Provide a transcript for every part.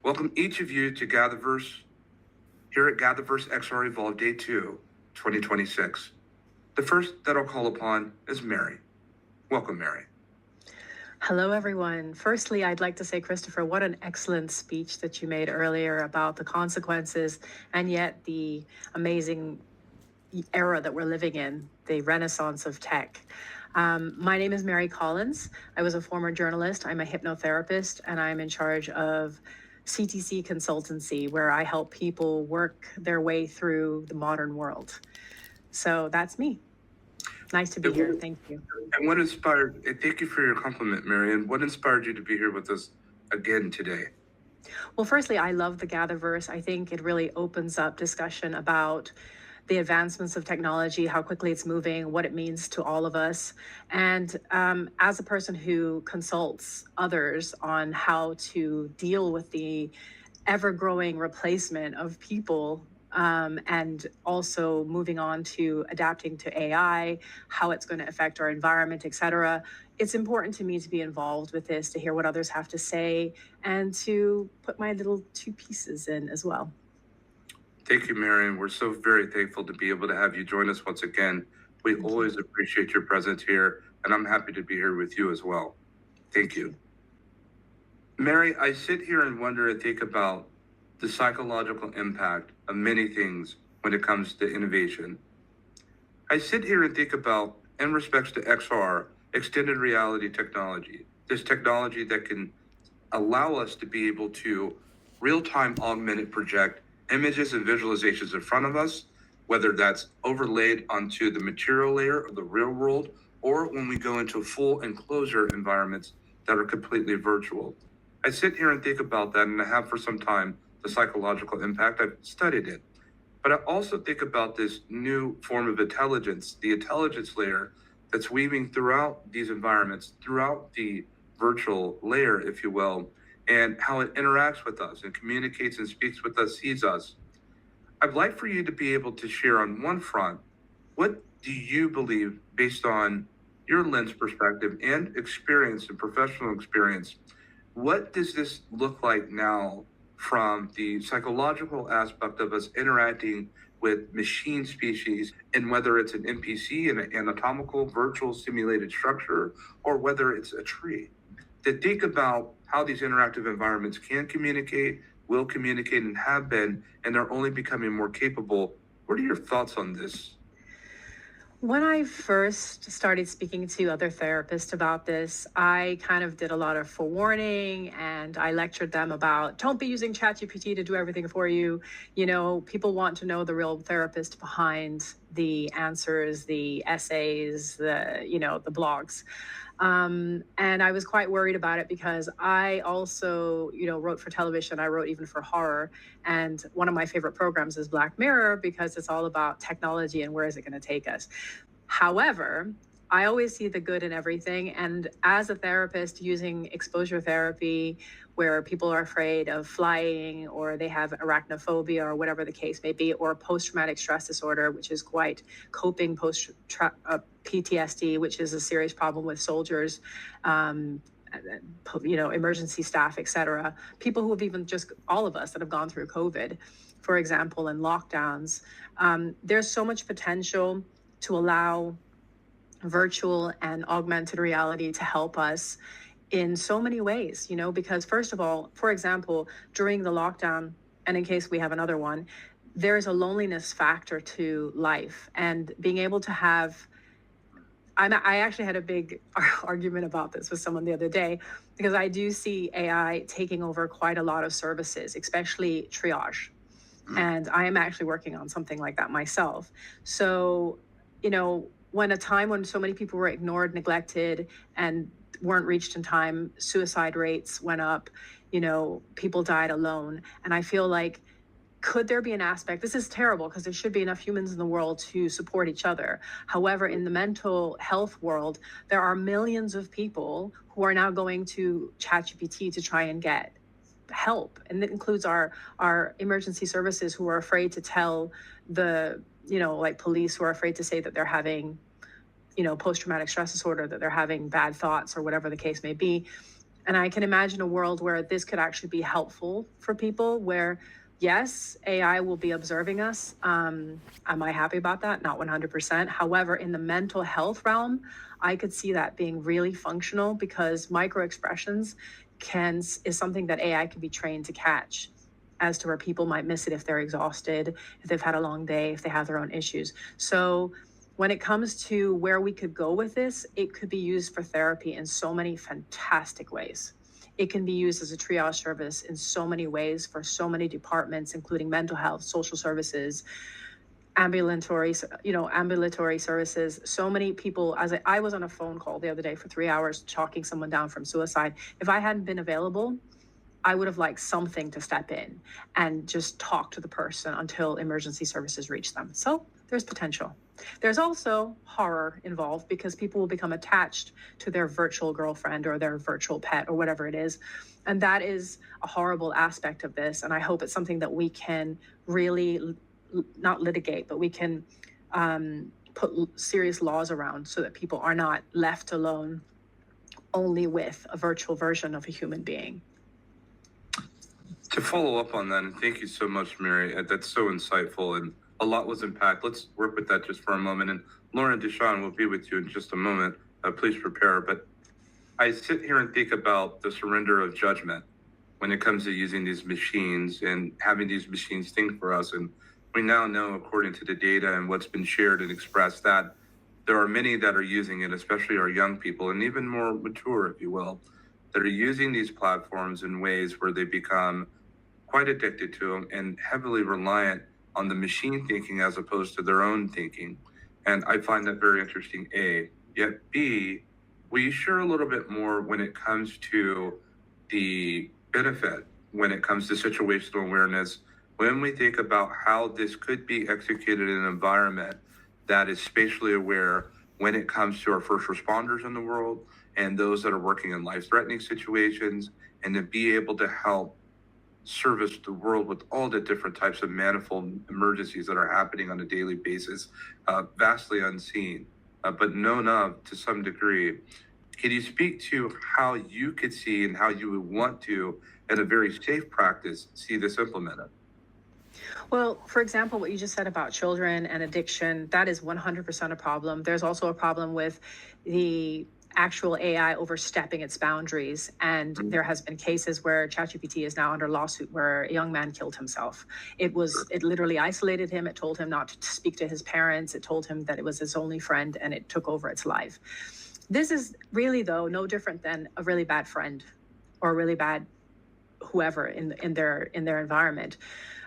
Welcome each of you to GatherVerse here at GatherverseXR Evolve Day 2, 2026. The first that I'll call upon is Mary. Welcome, Mary. Hello, everyone. Firstly, I'd like to say, Christopher, what an excellent speech that you made earlier about the consequences and yet the amazing era that we're living in, the renaissance of tech. My name is Mary Collins. I was a former journalist. I'm a hypnotherapist, and I'm in charge of CTC Consultancy, where I help people work their way through the modern world. So that's me. Nice to be here. Thank you. And what inspired, and thank you for your compliment, Mary, and what inspired you to be here with us again today? Well, firstly, I love the GatherVerse. I think it really opens up discussion about the advancements of technology, how quickly it's moving, what it means to all of us. And as a person who consults others on how to deal with the ever-growing replacement of people, and also moving on to adapting to AI, how it's going to affect our environment, et cetera. It's important to me to be involved with this, to hear what others have to say, and to put my little two pieces in as well. Thank you, Mary, and we're so very thankful to be able to have you join us once again. We always appreciate your presence here, and I'm happy to be here with you as well. Thank you. Mary, I sit here and wonder and think about the psychological impact of many things when it comes to innovation. I sit here and think about, in respects to XR, extended reality technology, this technology that can allow us to be able to real-time augmented project images and visualizations in front of us, whether that's overlaid onto the material layer of the real world, or when we go into full enclosure environments that are completely virtual. I sit here and think about that, and I have for some time, the psychological impact. I've studied it. But I also think about this new form of intelligence, the intelligence layer that's weaving throughout these environments, throughout the virtual layer, if you will, and how it interacts with us and communicates and speaks with us, sees us. I'd like for you to be able to share on one front, what do you believe, based on your lens perspective and experience and professional experience, what does this look like now from the psychological aspect of us interacting with machine species, and whether it's an NPC, an anatomical virtual simulated structure, or whether it's a tree? To think about how these interactive environments can communicate, will communicate, and have been, and they're only becoming more capable. What are your thoughts on this? When I first started speaking to other therapists about this, I kind of did a lot of forewarning, and I lectured them about, don't be using ChatGPT to do everything for you. You know, people want to know the real therapist behind the answers, the essays, the blogs. And I was quite worried about it because I also, wrote for television. I wrote even for horror. And one of my favorite programs is Black Mirror because it's all about technology and where is it going to take us. However, I always see the good in everything. And as a therapist using exposure therapy, where people are afraid of flying or they have arachnophobia or whatever the case may be, or post-traumatic stress disorder, which is quite coping PTSD, which is a serious problem with soldiers, emergency staff, et cetera. People who have even just, all of us that have gone through COVID, for example, and lockdowns. There's so much potential to allow virtual and augmented reality to help us in so many ways, because first of all, for example, during the lockdown, and in case we have another one, there's a loneliness factor to life, and being able to have, I actually had a big argument about this with someone the other day, because I do see AI taking over quite a lot of services, especially triage. And I am actually working on something like that myself. So, when so many people were ignored, neglected, and weren't reached in time, suicide rates went up, people died alone. And I feel like, could there be an aspect, this is terrible because there should be enough humans in the world to support each other. However, in the mental health world, there are millions of people who are now going to ChatGPT to try and get help. And that includes our emergency services, who are afraid to tell the, like police, who are afraid to say that they're having, post-traumatic stress disorder, that they're having bad thoughts or whatever the case may be. And I can imagine a world where this could actually be helpful for people, where yes, AI will be observing us. Am I happy about that? Not 100%. However, in the mental health realm, I could see that being really functional, because micro expressions is something that AI can be trained to catch, as to where people might miss it if they're exhausted, if they've had a long day, if they have their own issues. So when it comes to where we could go with this, it could be used for therapy in so many fantastic ways. It can be used as a triage service in so many ways for so many departments, including mental health, social services, ambulatory services. So many people, as I was on a phone call the other day for 3 hours talking someone down from suicide. If I hadn't been available, I would have liked something to step in and just talk to the person until emergency services reach them. So there's potential. There's also horror involved, because people will become attached to their virtual girlfriend or their virtual pet or whatever it is. And that is a horrible aspect of this. And I hope it's something that we can really not litigate, but we can put serious laws around, so that people are not left alone only with a virtual version of a human being. To follow up on that, and thank you so much, Mary. That's so insightful, and a lot was unpacked. Let's work with that just for a moment. And Lauren Deshawn will be with you in just a moment. Please prepare. But I sit here and think about the surrender of judgment when it comes to using these machines and having these machines think for us. And we now know, according to the data and what's been shared and expressed, that there are many that are using it, especially our young people, and even more mature, if you will, that are using these platforms in ways where they become quite addicted to them and heavily reliant on the machine thinking as opposed to their own thinking. And I find that very interesting, A. Yet B, will you share a little bit more when it comes to the benefit, when it comes to situational awareness, when we think about how this could be executed in an environment that is spatially aware, when it comes to our first responders in the world and those that are working in life-threatening situations, and to be able to help service the world with all the different types of manifold emergencies that are happening on a daily basis, vastly unseen, but known of to some degree. Can you speak to how you could see and how you would want to, in a very safe practice, see this implemented? Well, for example, what you just said about children and addiction, that is 100% a problem. There's also a problem with the actual AI overstepping its boundaries. And there has been cases where ChatGPT is now under lawsuit, where a young man killed himself. It literally isolated him. It told him not to speak to his parents. It told him that it was his only friend, and it took over its life. This is really, though, no different than a really bad friend or a really bad whoever in their environment.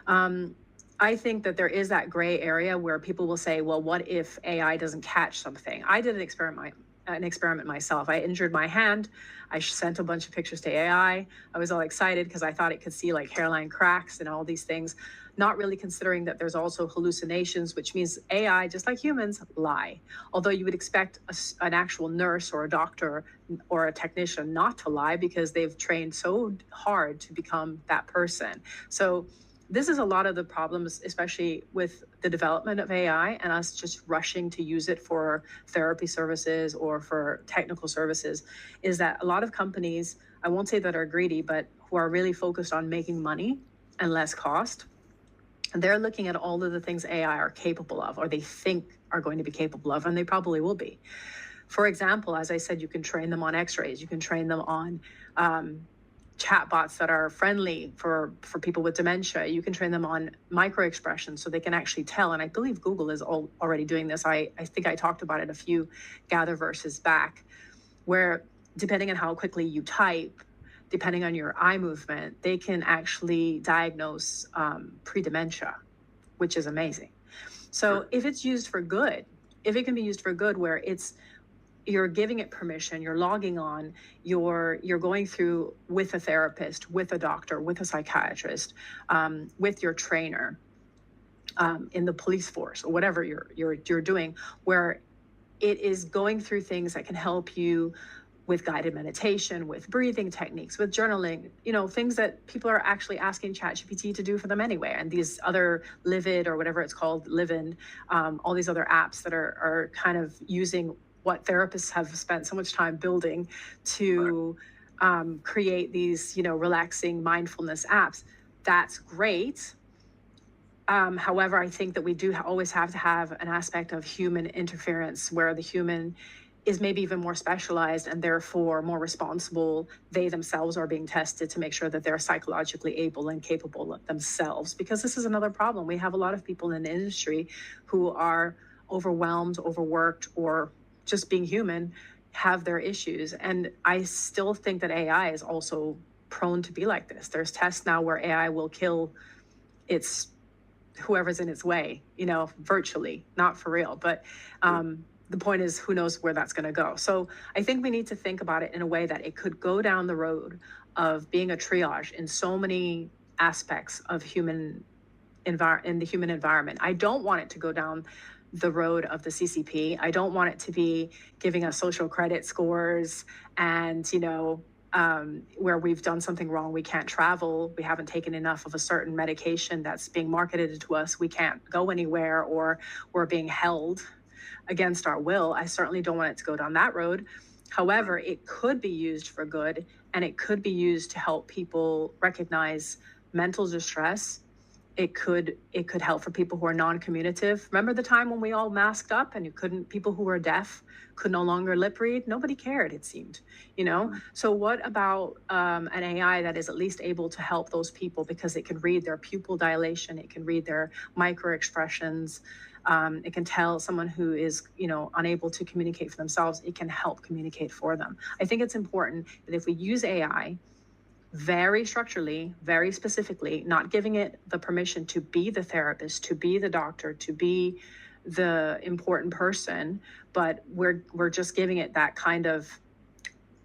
I think that there is that gray area where people will say, well, what if AI doesn't catch something? I did an experiment myself. I injured my hand. I sent a bunch of pictures to AI. I was all excited because I thought it could see like hairline cracks and all these things, not really considering that there's also hallucinations, which means AI, just like humans, lie. Although you would expect an actual nurse or a doctor or a technician not to lie, because they've trained so hard to become that person. So this is a lot of the problems, especially with the development of AI and us just rushing to use it for therapy services or for technical services, is that a lot of companies, I won't say that are greedy, but who are really focused on making money and less cost, they're looking at all of the things AI are capable of, or they think are going to be capable of, and they probably will be. For example, as I said, you can train them on x-rays, you can train them on chatbots that are friendly for people with dementia. You can train them on micro expressions so they can actually tell. And I believe Google is already doing this. I think I talked about it a few GatherVerses back, where depending on how quickly you type, depending on your eye movement, they can actually diagnose pre-dementia, which is amazing. So if it's used for good, if it can be used for good, where you're giving it permission, you're logging on, you're going through with a therapist, with a doctor, with a psychiatrist, with your trainer, in the police force, or whatever you're doing, where it is going through things that can help you with guided meditation, with breathing techniques, with journaling, things that people are actually asking ChatGPT to do for them anyway. And these other Livid, or whatever it's called, Livin, all these other apps that are kind of using what therapists have spent so much time building to create these, relaxing mindfulness apps. That's great. However, I think that we do always have to have an aspect of human interference where the human is maybe even more specialized and therefore more responsible. They themselves are being tested to make sure that they're psychologically able and capable of themselves. Because this is another problem. We have a lot of people in the industry who are overwhelmed, overworked, or just being human, have their issues. And I still think that AI is also prone to be like this. There's tests now where AI will kill its whoever's in its way, virtually, not for real. But the point is, who knows where that's going to go. So I think we need to think about it in a way that it could go down the road of being a triage in so many aspects of in the human environment. I don't want it to go down the road of the CCP. I don't want it to be giving us social credit scores and, where we've done something wrong, we can't travel, we haven't taken enough of a certain medication that's being marketed to us, we can't go anywhere, or we're being held against our will. I certainly don't want it to go down that road. However, it could be used for good, and it could be used to help people recognize mental distress. It could help for people who are non-communicative. Remember the time when we all masked up and people who were deaf could no longer lip read? Nobody cared, it seemed, So what about an AI that is at least able to help those people because it can read their pupil dilation, it can read their micro expressions, it can tell someone who is, unable to communicate for themselves, it can help communicate for them. I think it's important that if we use AI very structurally, very specifically, not giving it the permission to be the therapist, to be the doctor, to be the important person, but we're just giving it that kind of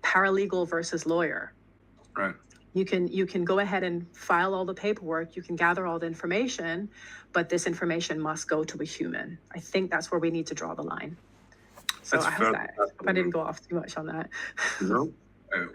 paralegal versus lawyer. Right. You can go ahead and file all the paperwork, you can gather all the information, but this information must go to a human. I think that's where we need to draw the line. So I hope I didn't go off too much on that. No.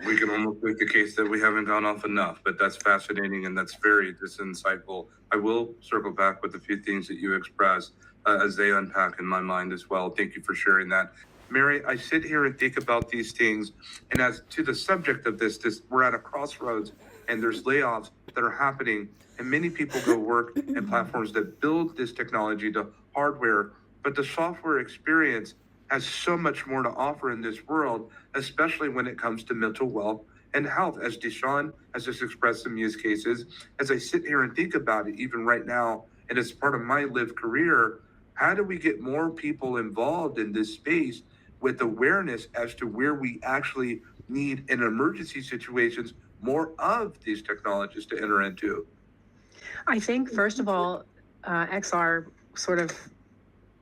We can almost make the case that we haven't gone off enough, but that's fascinating and that's very insightful. I will circle back with a few things that you expressed as they unpack in my mind as well. Thank you for sharing that. Mary, I sit here and think about these things, and as to the subject of this, we're at a crossroads and there's layoffs that are happening, and many people go work in platforms that build this technology, the hardware, but the software experience has so much more to offer in this world, especially when it comes to mental wealth and health. As Deshaun has just expressed some use cases, as I sit here and think about it, even right now, and it's part of my lived career, how do we get more people involved in this space with awareness as to where we actually need in emergency situations more of these technologies to enter into? I think, first of all, XR sort of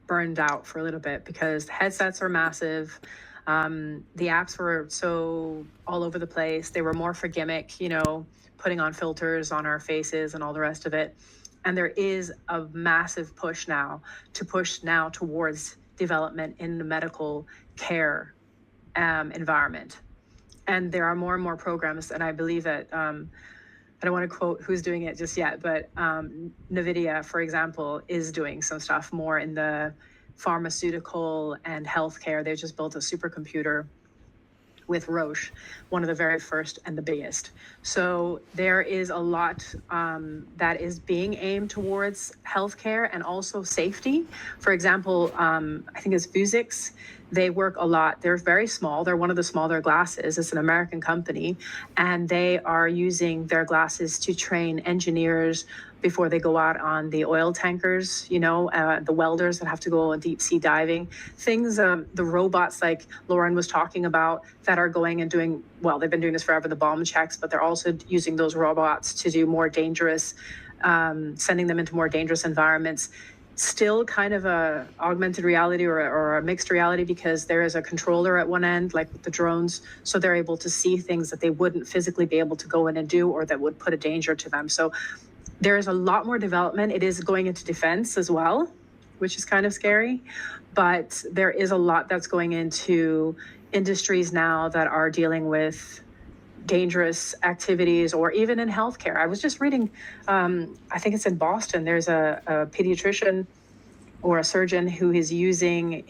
burned out for a little bit because the headsets are massive. The apps were so all over the place. They were more for gimmick, putting on filters on our faces and all the rest of it. And there is a massive push now towards development in the medical care environment. And there are more and more programs, and I believe that I don't want to quote who's doing it just yet, but NVIDIA, for example, is doing some stuff more in the pharmaceutical and healthcare. They just built a supercomputer with Roche, one of the very first and the biggest. So there is a lot that is being aimed towards healthcare and also safety. For example, I think it's Vuzix. They work a lot. They're very small. They're one of the smaller glasses. It's an American company, and they are using their glasses to train engineers before they go out on the oil tankers, the welders that have to go on deep sea diving, things, the robots like Lauren was talking about that are going and doing, well, they've been doing this forever, the bomb checks, but they're also using those robots to do more dangerous, sending them into more dangerous environments. Still kind of a augmented reality or a mixed reality because there is a controller at one end, like with the drones, so they're able to see things that they wouldn't physically be able to go in and do or that would put a danger to them. So there is a lot more development. It is going into defense as well, which is kind of scary, but there is a lot that's going into industries now that are dealing with dangerous activities, or even in healthcare. I was just reading, I think it's in Boston, there's a pediatrician or a surgeon who is using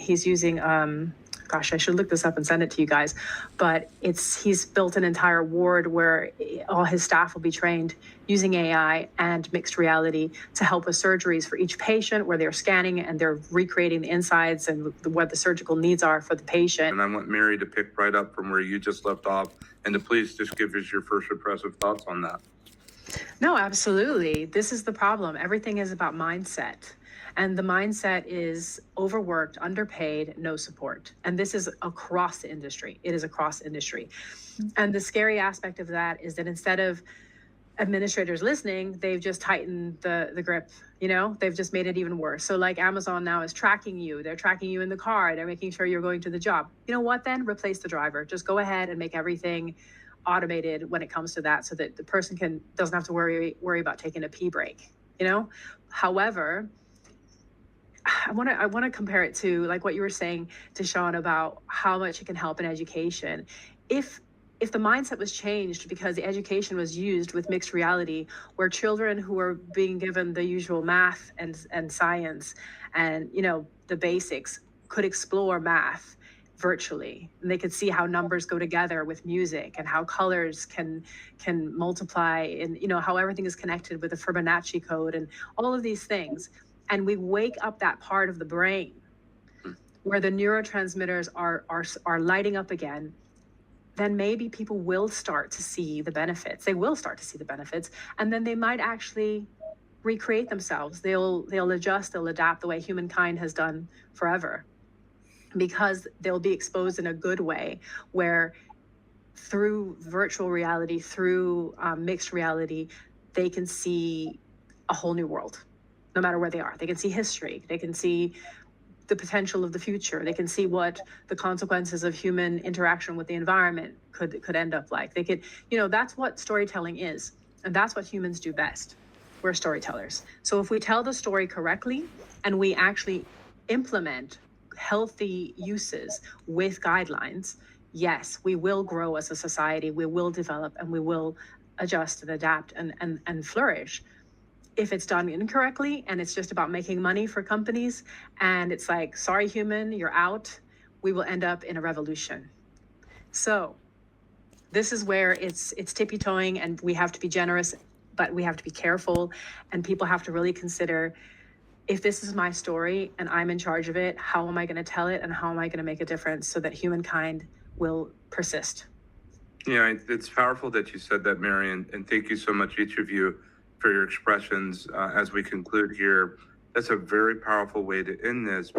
gosh, I should look this up and send it to you guys, but he's built an entire ward where all his staff will be trained using AI and mixed reality to help with surgeries for each patient, where they're scanning and they're recreating the insides and what the surgical needs are for the patient. And I want Mary to pick right up from where you just left off and to please just give us your first impressive thoughts on that. No, absolutely. This is the problem. Everything is about mindset. And the mindset is overworked, underpaid, no support. And this is across the industry. It is across industry. And the scary aspect of that is that instead of administrators listening, they've just tightened the grip. They've just made it even worse. So like Amazon now is tracking you. They're tracking you in the car. They're making sure you're going to the job. You know what then? Replace the driver. Just go ahead and make everything automated when it comes to that, so that the person doesn't have to worry about taking a pee break. However, I want to compare it to like what you were saying to Sean about how much it can help in education. If the mindset was changed because the education was used with mixed reality, where children who are being given the usual math and science and the basics could explore math virtually, and they could see how numbers go together with music and how colors can multiply, and how everything is connected with the Fibonacci code and all of these things. And we wake up that part of the brain where the neurotransmitters are lighting up again, then maybe people will start to see the benefits. They will start to see the benefits, and then they might actually recreate themselves. They'll adjust, they'll adapt the way humankind has done forever, because they'll be exposed in a good way, where through virtual reality, through mixed reality, they can see a whole new world. No matter where they are, they can see history, they can see the potential of the future, they can see what the consequences of human interaction with the environment could end up like. They could, that's what storytelling is, and that's what humans do best. We're storytellers. So if we tell the story correctly and we actually implement healthy uses with guidelines, yes, we will grow as a society, we will develop, and we will adjust and adapt and flourish. If it's done incorrectly and it's just about making money for companies, and it's like, sorry, human, you're out, we will end up in a revolution. So this is where it's tippy-toeing, and we have to be generous, but we have to be careful, and people have to really consider, if this is my story and I'm in charge of it, how am I going to tell it, and how am I going to make a difference so that humankind will persist? Yeah, it's powerful that you said that, Mary, and thank you so much, each of you, for your expressions as we conclude here. That's a very powerful way to end this.